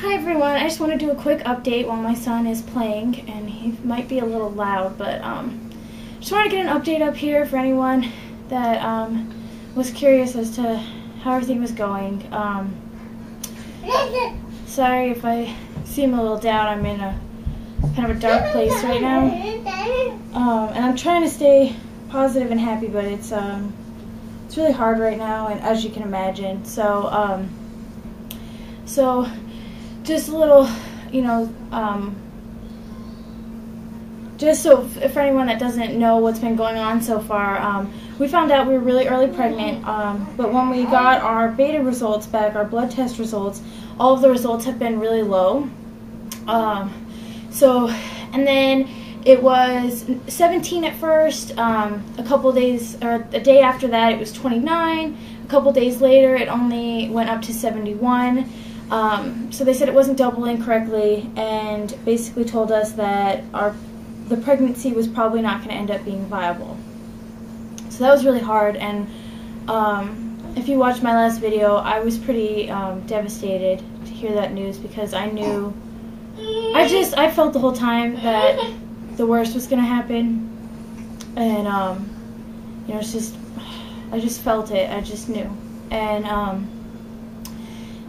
Hi everyone, I just want to do a quick update while my son is playing, and he might be a little loud, but just want to get an update up here for anyone that was curious as to how everything was going. Sorry if I seem a little down. I'm in a kind of a dark place right now, and I'm trying to stay positive and happy, but it's really hard right now, and as you can imagine. So just a little, just so for anyone that doesn't know what's been going on so far, we found out we were really early pregnant, but when we got our beta results back, our blood test results, all of the results have been really low. And then it was 17 at first, a couple days, or a day after that it was 29, a couple days later it only went up to 71. So they said it wasn't doubling correctly, and basically told us that the pregnancy was probably not going to end up being viable. So that was really hard, and if you watched my last video, I was pretty devastated to hear that news, because I knew, I felt the whole time that the worst was going to happen, and it's just, I just felt it, I just knew, and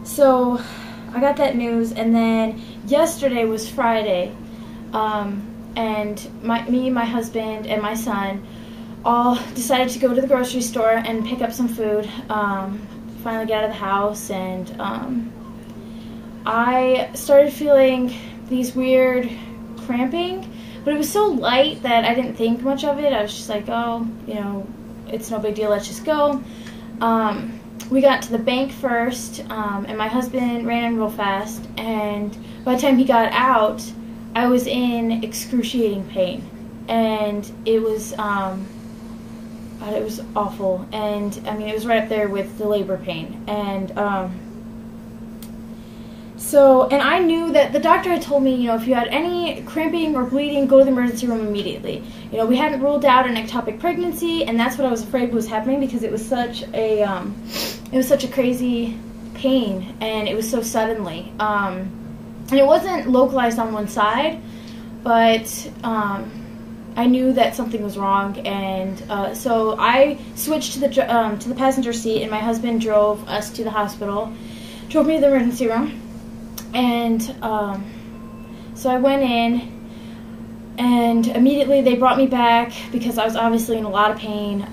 so I got that news, and then yesterday was Friday, and me, my husband, and my son all decided to go to the grocery store and pick up some food, finally get out of the house, and I started feeling these weird cramping, but it was so light that I didn't think much of it. I was just like, oh, it's no big deal, let's just go. We got to the bank first, and my husband ran in real fast, and by the time he got out, I was in excruciating pain, and it was awful, and I mean, it was right up there with the labor pain, and and I knew that the doctor had told me, if you had any cramping or bleeding, go to the emergency room immediately. We hadn't ruled out an ectopic pregnancy, and that's what I was afraid was happening, because it was such a crazy pain, and it was so suddenly. And it wasn't localized on one side, but I knew that something was wrong, and so I switched to the passenger seat, and my husband drove us to the hospital, drove me to the emergency room. And so I went in, and immediately they brought me back because I was obviously in a lot of pain,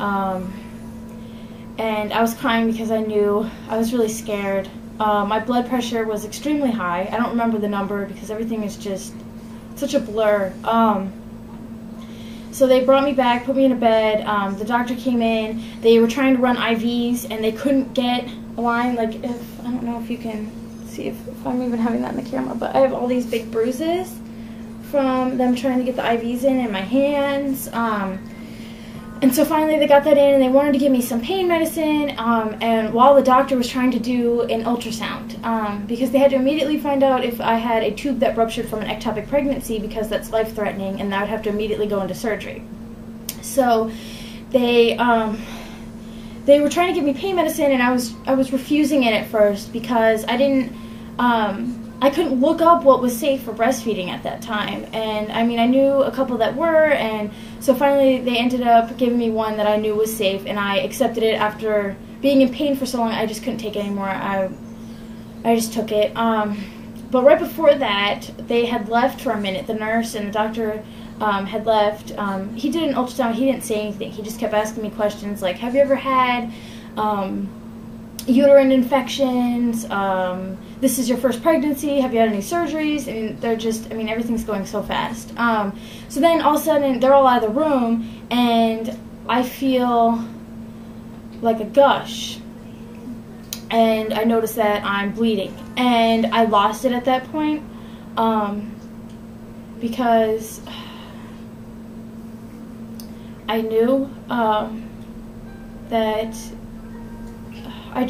and I was crying because I knew, I was really scared. My blood pressure was extremely high. I don't remember the number because everything is just such a blur. So they brought me back, put me in a bed. The doctor came in. They were trying to run IVs, and they couldn't get a line. I don't know if you can see if I'm even having that in the camera, but I have all these big bruises from them trying to get the IVs in my hands. And so finally they got that in, and they wanted to give me some pain medicine, and while the doctor was trying to do an ultrasound, because they had to immediately find out if I had a tube that ruptured from an ectopic pregnancy, because that's life-threatening, and that would have to immediately go into surgery. So they were trying to give me pain medicine, and I was refusing it at first because I couldn't look up what was safe for breastfeeding at that time, and I mean, I knew a couple that were, and so finally they ended up giving me one that I knew was safe, and I accepted it after being in pain for so long. I just couldn't take it anymore. I just took it. But right before that, they had left for a minute. The nurse and the doctor had left. He did an ultrasound. He didn't say anything. He just kept asking me questions like, have you ever had uterine infections? This is your first pregnancy. Have you had any surgeries? I mean, everything's going so fast. So then all of a sudden, they're all out of the room, and I feel like a gush. And I notice that I'm bleeding. And I lost it at that point, because I knew that I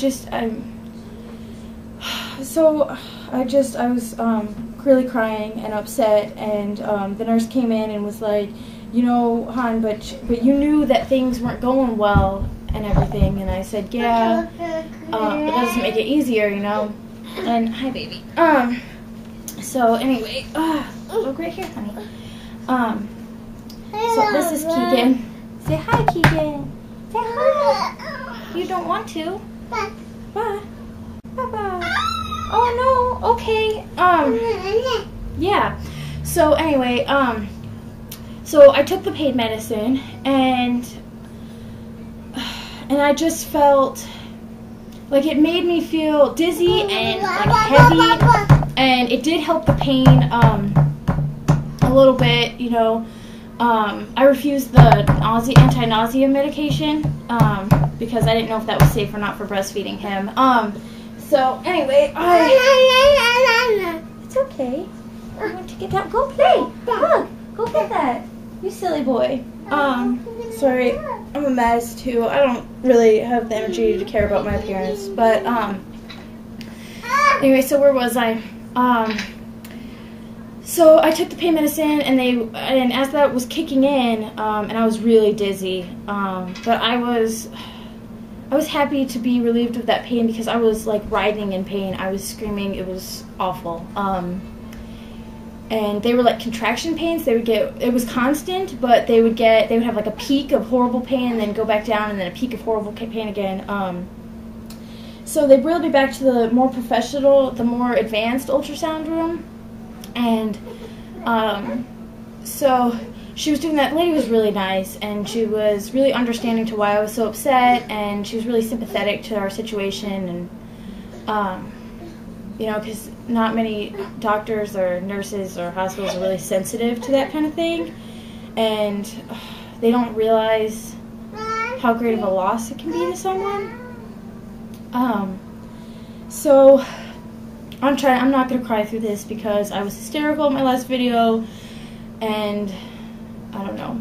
was really crying and upset, and the nurse came in and was like, hon, but you knew that things weren't going well and everything, and I said, yeah, it doesn't make it easier, And, hi baby, So anyway, look right here, honey. So this is Keegan. Say hi, Keegan. Say hi. You don't want to? Bye. Bye. Bye. Oh no. Okay. Yeah. So anyway, so I took the pain medicine, and I just felt like it made me feel dizzy and like heavy, and it did help the pain a little bit, you know. I refused the anti-nausea medication because I didn't know if that was safe or not for breastfeeding him. So anyway, it's okay. I want to get out. Go play. Look, go get that. You silly boy. Sorry, I'm a mess too. I don't really have the energy to care about my appearance. But anyway, so where was I? So I took the pain medicine, and as that was kicking in, and I was really dizzy. But I was happy to be relieved of that pain because I was like writhing in pain. I was screaming. It was awful. And they were like contraction pains. They would get, it was constant, but they would have like a peak of horrible pain and then go back down and then a peak of horrible pain again. So they wheeled me back to the more professional, the more advanced ultrasound room. And so she was doing that. The lady was really nice, and she was really understanding to why I was so upset, and she was really sympathetic to our situation, and you know, because not many doctors or nurses or hospitals are really sensitive to that kind of thing, and they don't realize how great of a loss it can be to someone. So I'm not going to cry through this because I was hysterical in my last video, and I don't know.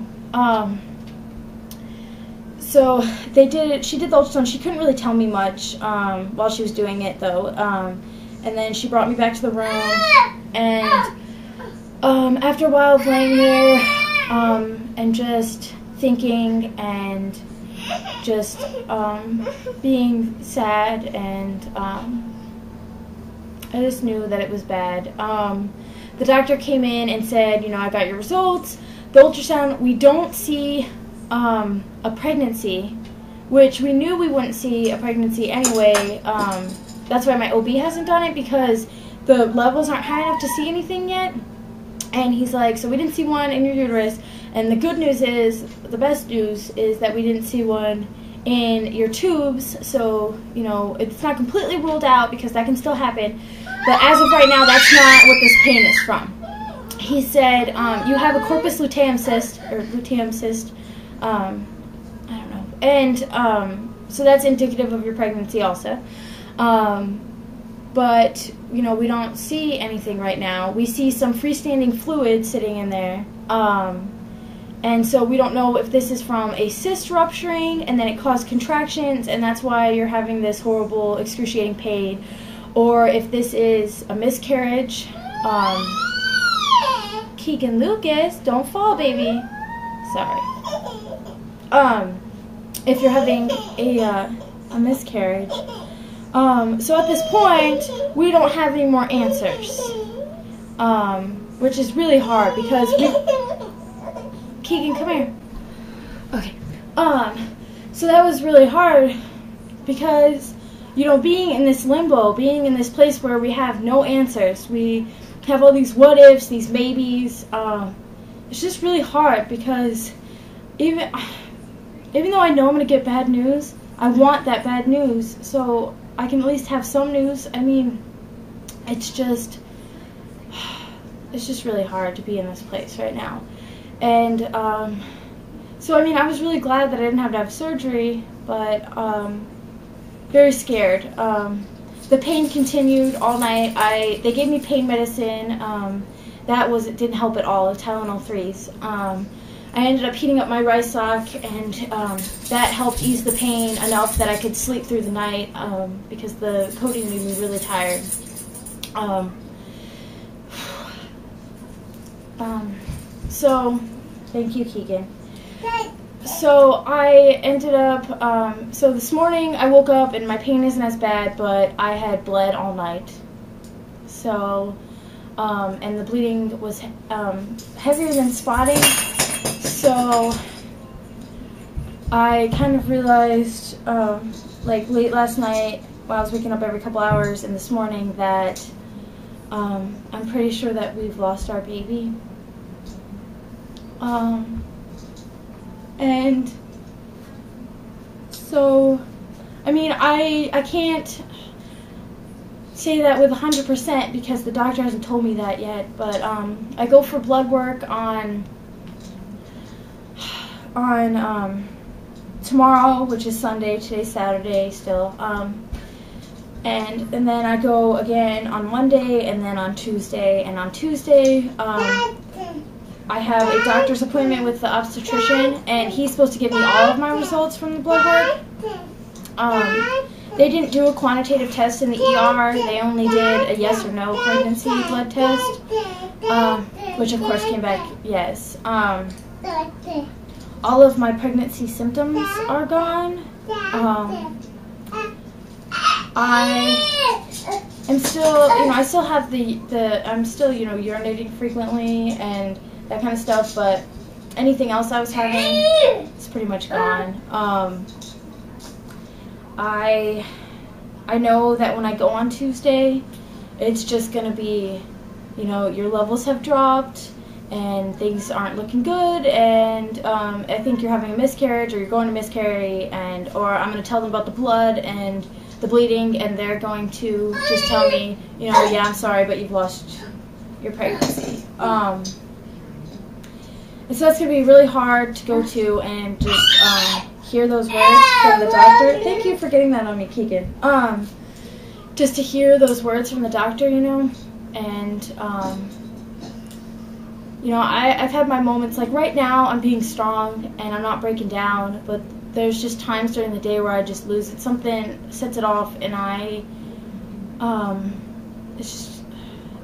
So she did the ultrasound. She couldn't really tell me much while she was doing it, though. And then she brought me back to the room, and after a while of laying there and just thinking and just being sad, and I just knew that it was bad. The doctor came in and said, you know, I got your results. The ultrasound, we don't see a pregnancy, which we knew we wouldn't see a pregnancy anyway. That's why my OB hasn't done it, because the levels aren't high enough to see anything yet. And he's like, so we didn't see one in your uterus. And the good news is, the best news is that we didn't see one in your tubes. So, you know, it's not completely ruled out because that can still happen. But as of right now, that's not what this pain is from. He said, you have a corpus luteum cyst, I don't know. And so that's indicative of your pregnancy also. But, you know, we don't see anything right now. We see some freestanding fluid sitting in there. And so we don't know if this is from a cyst rupturing and then it caused contractions and that's why you're having this horrible, excruciating pain, or if this is a miscarriage. Keegan Lucas, don't fall, baby. Sorry. If you're having a miscarriage. So at this point, we don't have any more answers, which is really hard because Keegan, come here. Okay. So that was really hard because, you know, being in this limbo, being in this place where we have no answers, we have all these what ifs, these maybes. It's just really hard because even though I know I'm gonna get bad news, I want that bad news so I can at least have some news. I mean, it's just really hard to be in this place right now. And so I mean, I was really glad that I didn't have to have surgery, but very scared. The pain continued all night. They gave me pain medicine. It didn't help at all, Tylenol 3s. I ended up heating up my rice sock, and that helped ease the pain enough that I could sleep through the night because the codeine made me really tired. So, thank you, Keegan. So I ended up, so this morning I woke up and my pain isn't as bad, but I had bled all night. So and the bleeding was heavier than spotting. So I kind of realized, like late last night, while I was waking up every couple hours, and this morning, that I'm pretty sure that we've lost our baby. And so, I mean, I can't say that with 100% because the doctor hasn't told me that yet, but I go for blood work on tomorrow, which is Sunday. Today's Saturday still, and then I go again on Monday, and then on Tuesday, and on Tuesday I have a doctor's appointment with the obstetrician, and he's supposed to give me all of my results from the blood work. They didn't do a quantitative test in the ER. They only did a yes or no pregnancy blood test, which of course came back yes. All of my pregnancy symptoms are gone. I am still, I still have I'm still, urinating frequently and that kind of stuff, but anything else I was having is pretty much gone. I know that when I go on Tuesday, it's just going to be, your levels have dropped and things aren't looking good, and I think you're having a miscarriage, or you're going to miscarry, or I'm going to tell them about the blood and the bleeding, and they're going to just tell me, yeah, I'm sorry, but you've lost your pregnancy. And so that's going to be really hard to go to and just hear those words from the doctor. Thank you for getting that on me, Keegan. Just to hear those words from the doctor, and I've had my moments, like right now I'm being strong and I'm not breaking down, but there's just times during the day where I just lose it. Something sets it off, and it's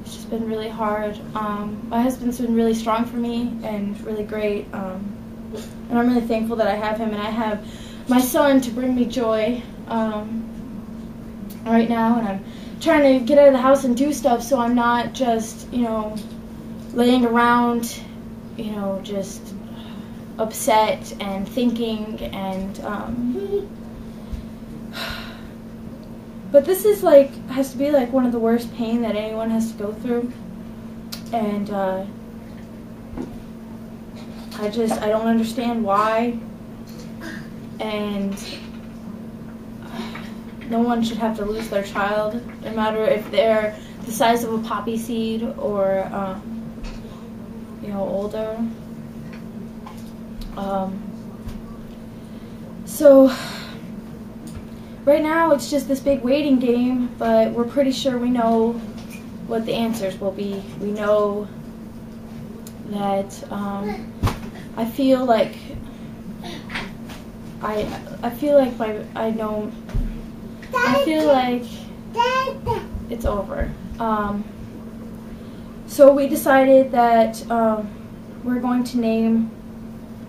just been really hard. My husband's been really strong for me and really great, and I'm really thankful that I have him, and I have my son to bring me joy right now, and I'm trying to get out of the house and do stuff so I'm not just, laying around, just upset and thinking, and but this is has to be one of the worst pain that anyone has to go through, and I don't understand why, and no one should have to lose their child, no matter if they're the size of a poppy seed or older. So right now it's just this big waiting game, but we're pretty sure we know what the answers will be. We know that I feel like it's over. So we decided that we're going to name,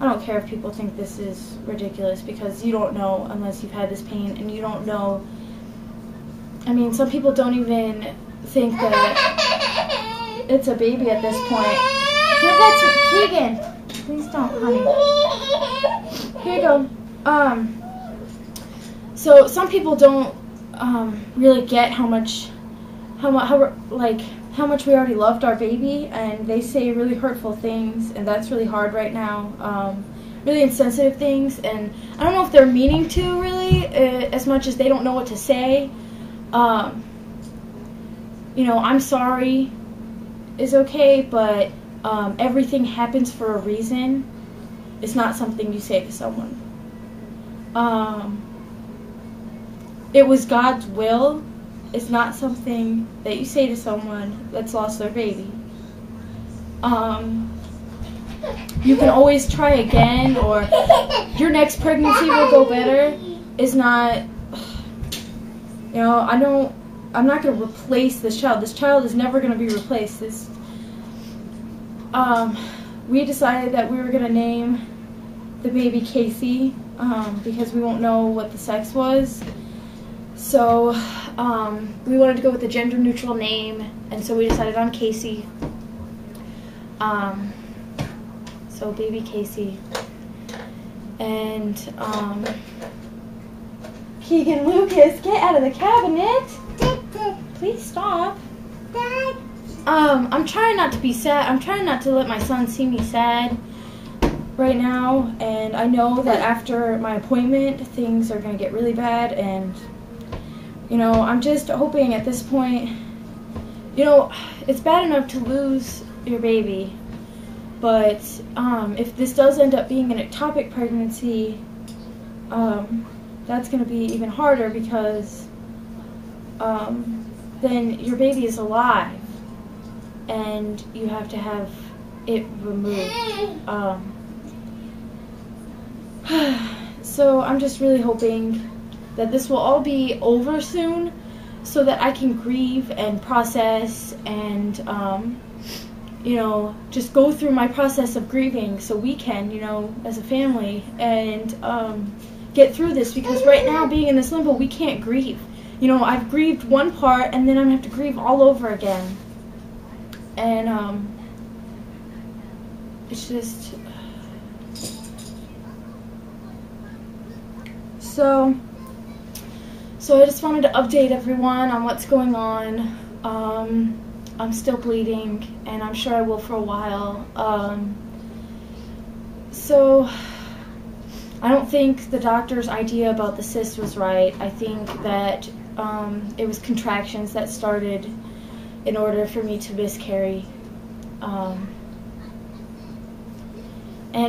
I don't care if people think this is ridiculous, because you don't know unless you've had this pain, and you don't know. I mean, some people don't even think that it's a baby at this point. Give that to Keegan. Please don't, honey. Here you go. So some people don't really get how much we already loved our baby, and they say really hurtful things, and that's really hard right now. Really insensitive things, and I don't know if they're meaning to really, as much as they don't know what to say. I'm sorry is okay, but everything happens for a reason. It's not something you say to someone. It was God's will. It's not something that you say to someone that's lost their baby. You can always try again, or your next pregnancy will go better. Is not, I'm not going to replace this child. This child is never going to be replaced. We decided that we were going to name the baby Casey, because we won't know what the sex was. So we wanted to go with a gender neutral name, and so we decided on Casey. So baby Casey. And Keegan Lucas, get out of the cabinet. Please stop. I'm trying not to be sad. I'm trying not to let my son see me sad right now, and I know that after my appointment things are going to get really bad, and I'm just hoping at this point, it's bad enough to lose your baby, but if this does end up being an ectopic pregnancy, that's going to be even harder, because then your baby is alive and you have to have it removed. So I'm just really hoping that this will all be over soon, so that I can grieve and process and just go through my process of grieving, so we can, as a family, and get through this, because right now, being in this limbo, we can't grieve. I've grieved one part, and then I'm going to have to grieve all over again. And it's just... So I just wanted to update everyone on what's going on. I'm still bleeding, and I'm sure I will for a while. So I don't think the doctor's idea about the cyst was right. I think that it was contractions that started in order for me to miscarry. And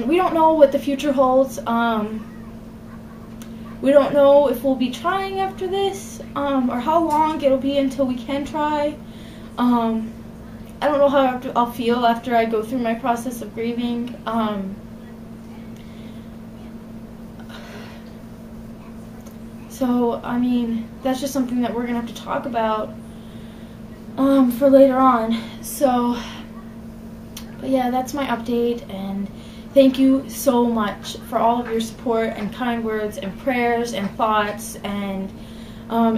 we don't know what the future holds. We don't know if we'll be trying after this, or how long it'll be until we can try. I don't know how I'll feel after I go through my process of grieving. So, that's just something that we're going to have to talk about for later on. So, but yeah, that's my update, and thank you so much for all of your support and kind words and prayers and thoughts, and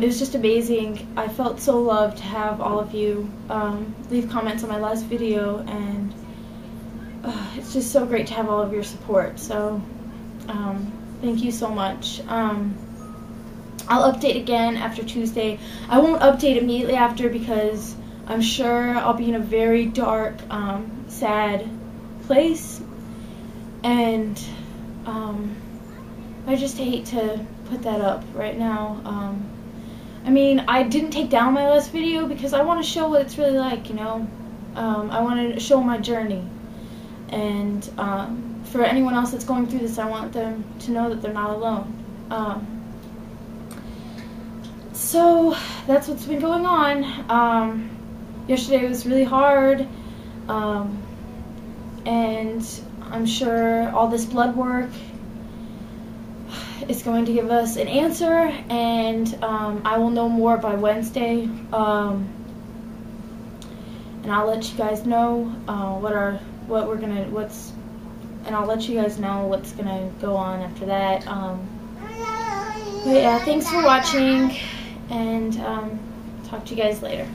it was just amazing. I felt so loved to have all of you leave comments on my last video, and it's just so great to have all of your support. So thank you so much. I'll update again after Tuesday. I won't update immediately after, because I'm sure I'll be in a very dark, sad place. And I just hate to put that up right now. I didn't take down my last video because I want to show what it's really like, I want to show my journey. And for anyone else that's going through this, I want them to know that they're not alone. So that's what's been going on. Yesterday was really hard. And I'm sure all this blood work is going to give us an answer, and I will know more by Wednesday, and I'll let you guys know and I'll let you guys know what's gonna go on after that. But yeah, thanks for watching, and talk to you guys later.